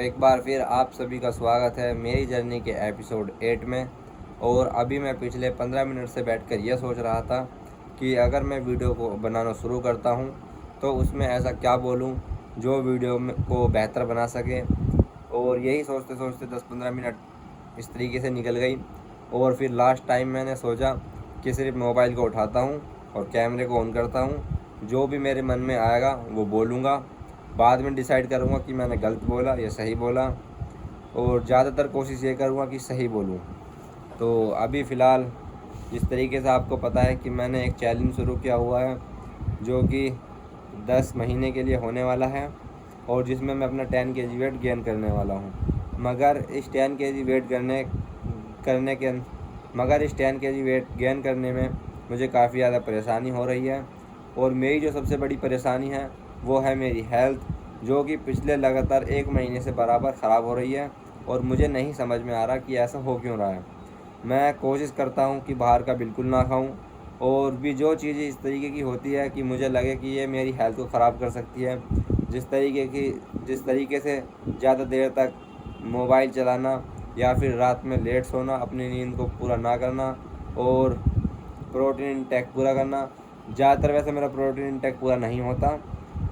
एक बार फिर आप सभी का स्वागत है मेरी जर्नी के एपिसोड 8 में। और अभी मैं पिछले 15 मिनट से बैठकर यह सोच रहा था कि अगर मैं वीडियो को बनाना शुरू करता हूं तो उसमें ऐसा क्या बोलूं जो वीडियो को बेहतर बना सके। और यही सोचते सोचते 10-15 मिनट इस तरीके से निकल गई। और फिर लास्ट टाइम मैंने सोचा कि सिर्फ मोबाइल को उठाता हूं और कैमरे को ऑन करता हूं, जो भी मेरे मन में आएगा वो बोलूँगा। बाद में डिसाइड करूँगा कि मैंने गलत बोला या सही बोला, और ज़्यादातर कोशिश ये करूँगा कि सही बोलूँ। तो अभी फ़िलहाल जिस तरीके से आपको पता है कि मैंने एक चैलेंज शुरू किया हुआ है जो कि 10 महीने के लिए होने वाला है, और जिसमें मैं अपना 10 kg वेट गेन करने वाला हूँ। मगर इस 10 kg वेट गेन करने में मुझे काफ़ी ज़्यादा परेशानी हो रही है। और मेरी जो सबसे बड़ी परेशानी है वो है मेरी हेल्थ, जो कि पिछले लगातार 1 महीने से बराबर ख़राब हो रही है। और मुझे नहीं समझ में आ रहा कि ऐसा हो क्यों रहा है। मैं कोशिश करता हूँ कि बाहर का बिल्कुल ना खाऊं, और भी जो चीज़ें इस तरीके की होती है कि मुझे लगे कि ये मेरी हेल्थ को ख़राब कर सकती है, जिस तरीके से ज़्यादा देर तक मोबाइल चलाना, या फिर रात में लेट सोना, अपनी नींद को पूरा ना करना, और प्रोटीन इंटेक पूरा करना। ज़्यादातर वैसे मेरा प्रोटीन इंटेक पूरा नहीं होता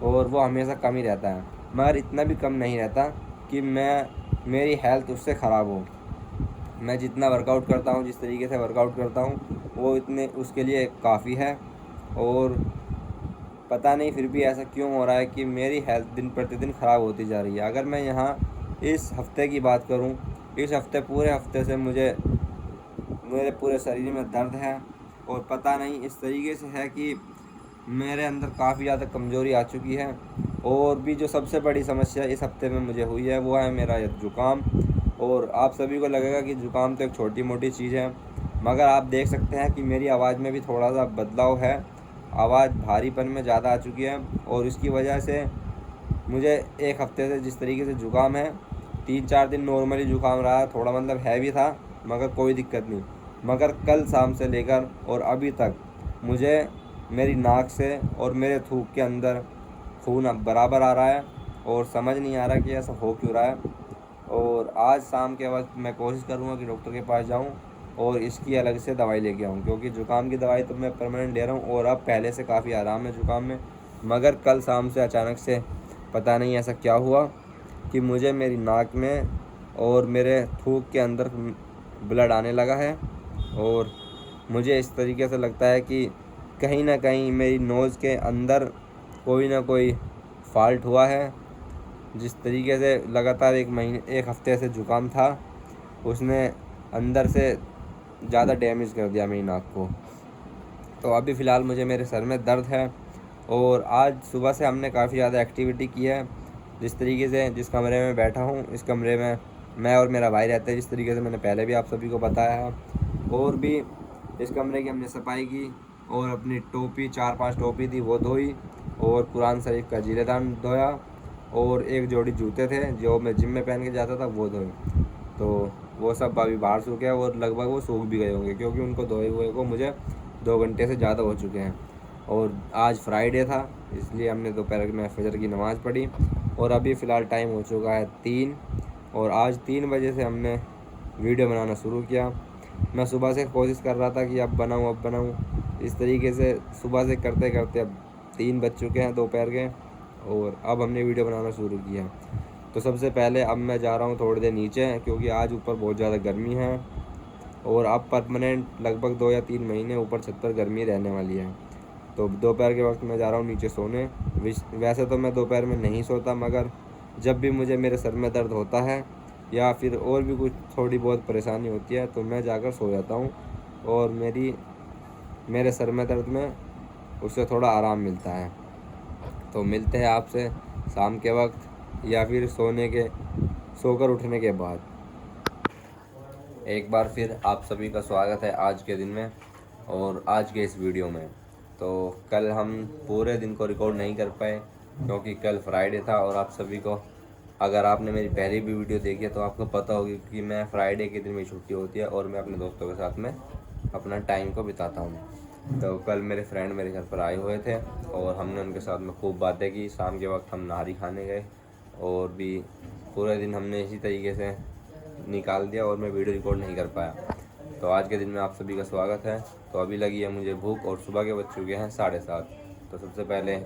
और वो हमेशा कम ही रहता है, मगर इतना भी कम नहीं रहता कि मेरी हेल्थ उससे ख़राब हो। मैं जितना वर्कआउट करता हूँ, जिस तरीके से वर्कआउट करता हूँ, वो इतने उसके लिए काफ़ी है। और पता नहीं फिर भी ऐसा क्यों हो रहा है कि मेरी हेल्थ दिन प्रतिदिन ख़राब होती जा रही है। अगर मैं यहाँ इस हफ़्ते की बात करूँ, इस हफ़्ते पूरे हफ़्ते से मेरे पूरे शरीर में दर्द है। और पता नहीं इस तरीके से है कि मेरे अंदर काफ़ी ज़्यादा कमज़ोरी आ चुकी है। और भी जो सबसे बड़ी समस्या इस हफ़्ते में मुझे हुई है वो है मेरा ज़ुकाम। और आप सभी को लगेगा कि ज़ुकाम तो एक छोटी मोटी चीज़ है, मगर आप देख सकते हैं कि मेरी आवाज़ में भी थोड़ा सा बदलाव है। आवाज़ भारीपन में ज़्यादा आ चुकी है, और इसकी वजह से मुझे एक हफ़्ते से जिस तरीके से ज़ुकाम है, 3-4 दिन नॉर्मली ज़ुकाम रहा, थोड़ा मतलब हैवी था मगर कोई दिक्कत नहीं। मगर कल शाम से लेकर और अभी तक मुझे मेरी नाक से और मेरे थूक के अंदर खून अब बराबर आ रहा है, और समझ नहीं आ रहा कि ऐसा हो क्यों रहा है। और आज शाम के वक्त मैं कोशिश करूँगा कि डॉक्टर के पास जाऊँ और इसकी अलग से दवाई लेके आऊँ, क्योंकि ज़ुकाम की दवाई तो मैं परमानेंट ले रहा हूँ और अब पहले से काफ़ी आराम है ज़ुकाम में। मगर कल शाम से अचानक से पता नहीं ऐसा क्या हुआ कि मुझे मेरी नाक में और मेरे थूक के अंदर ब्लड आने लगा है। और मुझे इस तरीके से लगता है कि कहीं ना कहीं मेरी नोज़ के अंदर कोई ना कोई फॉल्ट हुआ है। जिस तरीके से लगातार 1 हफ़्ते से ज़ुकाम था, उसने अंदर से ज़्यादा डैमेज कर दिया मेरी नाक को। तो अभी फ़िलहाल मुझे मेरे सर में दर्द है। और आज सुबह से हमने काफ़ी ज़्यादा एक्टिविटी की है। जिस तरीके से जिस कमरे में बैठा हूँ, इस कमरे में मैं और मेरा भाई रहते हैं, जिस तरीके से मैंने पहले भी आप सभी को बताया है। और भी इस कमरे की हमने सफाई की, और अपनी टोपी 4-5 टोपी थी वो धोई, और कुरान शरीफ का जीलेदान धोया, और एक जोड़ी जूते थे जो मैं जिम में पहन के जाता था वो धोए। तो वो सब अभी बाहर सूखे हैं, और लगभग वो सूख भी गए होंगे, क्योंकि उनको धोए हुए को मुझे 2 घंटे से ज़्यादा हो चुके हैं। और आज फ्राइडे था, इसलिए हमने दोपहर में फजर की नमाज़ पढ़ी। और अभी फ़िलहाल टाइम हो चुका है 3, और आज 3 बजे से हमने वीडियो बनाना शुरू किया। मैं सुबह से कोशिश कर रहा था कि अब बनाऊँ। इस तरीके से सुबह से करते करते अब 3 बज चुके हैं दोपहर के, और अब हमने वीडियो बनाना शुरू किया। तो सबसे पहले अब मैं जा रहा हूँ थोड़ी देर नीचे, क्योंकि आज ऊपर बहुत ज़्यादा गर्मी है, और अब परमानेंट लगभग 2 या 3 महीने ऊपर छत पर गर्मी रहने वाली है। तो दोपहर के वक्त मैं जा रहा हूँ नीचे सोने। वैसे तो मैं दोपहर में नहीं सोता, मगर जब भी मुझे मेरे सर में दर्द होता है या फिर और भी कुछ थोड़ी बहुत परेशानी होती है तो मैं जाकर सो जाता हूँ, और मेरे सर में दर्द में उससे थोड़ा आराम मिलता है। तो मिलते हैं आपसे शाम के वक्त, या फिर सोकर उठने के बाद। एक बार फिर आप सभी का स्वागत है आज के दिन में और आज के इस वीडियो में। तो कल हम पूरे दिन को रिकॉर्ड नहीं कर पाए, क्योंकि कल फ्राइडे था। और आप सभी को, अगर आपने मेरी पहली भी वीडियो देखी है तो आपको पता होगी कि मैं फ्राइडे के दिन मेरी छुट्टी होती है और मैं अपने दोस्तों के साथ में अपना टाइम को बिताता हूँ। तो कल मेरे फ्रेंड मेरे घर पर आए हुए थे, और हमने उनके साथ में खूब बातें की। शाम के वक्त हम नाहरी खाने गए, और भी पूरे दिन हमने इसी तरीके से निकाल दिया और मैं वीडियो रिकॉर्ड नहीं कर पाया। तो आज के दिन में आप सभी का स्वागत है। तो अभी लगी है मुझे भूख और सुबह के बज चुके हैं 7:30। तो सबसे पहले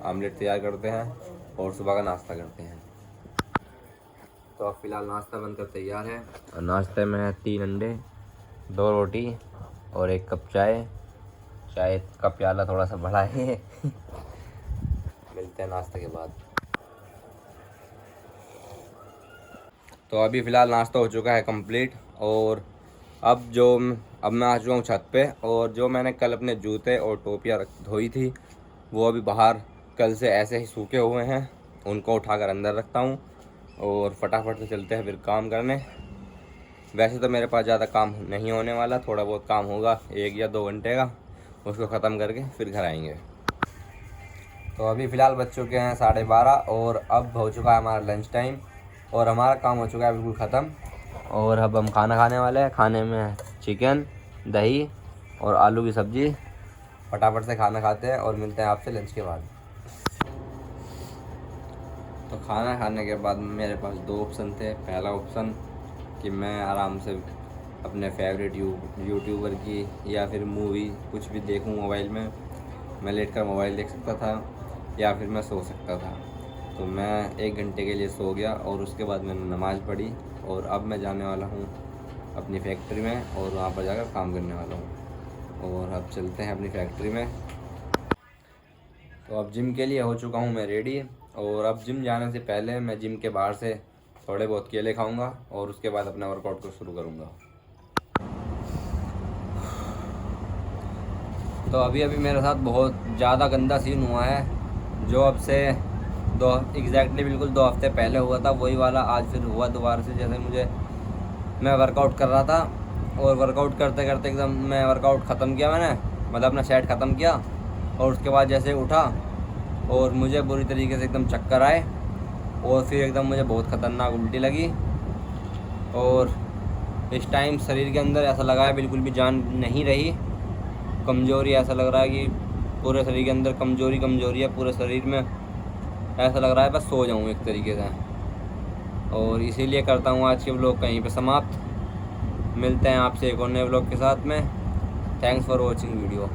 आमलेट तैयार करते हैं और सुबह का नाश्ता करते हैं। तो अब फ़िलहाल नाश्ता बनकर तैयार है और नाश्ते में है 3 अंडे, 2 रोटी और 1 कप चाय। चाय का प्याला थोड़ा सा बड़ा है। मिलते हैं नाश्ते के बाद। तो अभी फ़िलहाल नाश्ता हो चुका है कंप्लीट और अब मैं आ चुका हूँ छत पे। और जो मैंने कल अपने जूते और टोपियाँ धोई थी वो अभी बाहर कल से ऐसे ही सूखे हुए हैं, उनको उठाकर अंदर रखता हूँ और फटाफट से चलते हैं फिर काम करने। वैसे तो मेरे पास ज़्यादा काम नहीं होने वाला, थोड़ा बहुत काम होगा 1 या 2 घंटे का, उसको ख़त्म करके फिर घर आएंगे। तो अभी फ़िलहाल बज चुके हैं 12:30 और अब हो चुका है हमारा लंच टाइम और हमारा काम हो चुका है बिल्कुल ख़त्म। और अब हम खाना खाने वाले हैं। खाने में चिकन, दही और आलू की सब्ज़ी। फटाफट से खाना खाते हैं और मिलते हैं आपसे लंच के बाद। तो खाना खाने के बाद मेरे पास 2 ऑप्शन थे। पहला ऑप्शन कि मैं आराम से अपने फेवरेट यूट्यूबर की या फिर मूवी कुछ भी देखूं मोबाइल में, मैं लेट कर मोबाइल देख सकता था या फिर मैं सो सकता था। तो मैं 1 घंटे के लिए सो गया और उसके बाद मैंने नमाज़ पढ़ी और अब मैं जाने वाला हूँ अपनी फैक्ट्री में और वहाँ पर जाकर काम करने वाला हूँ। और अब चलते हैं अपनी फैक्ट्री में। तो अब जिम के लिए हो चुका हूँ मैं रेडी और अब जिम जाने से पहले मैं जिम के बाहर से थोड़े बहुत केले खाऊंगा और उसके बाद अपना वर्कआउट को शुरू करूँगा। तो अभी मेरे साथ बहुत ज़्यादा गंदा सीन हुआ है जो अब से एग्जैक्टली बिल्कुल 2 हफ्ते पहले हुआ था, वही वाला आज फिर हुआ दोबारा से। जैसे मैं वर्कआउट कर रहा था और वर्कआउट करते करते एकदम मैं वर्कआउट ख़त्म किया, मैंने मतलब अपना सेट ख़त्म किया और उसके बाद जैसे उठा और मुझे बुरी तरीके से एकदम चक्कर आए और फिर एकदम मुझे बहुत ख़तरनाक उल्टी लगी। और इस टाइम शरीर के अंदर ऐसा लगा है बिल्कुल भी जान नहीं रही, कमज़ोरी, ऐसा लग रहा है कि पूरे शरीर के अंदर कमज़ोरी है पूरे शरीर में। ऐसा लग रहा है बस सो जाऊँ एक तरीके से। और इसीलिए करता हूँ आज के व्लॉग कहीं पे समाप्त। मिलते हैं आपसे एक और नए व्लॉग के साथ में। Thanks for watching video.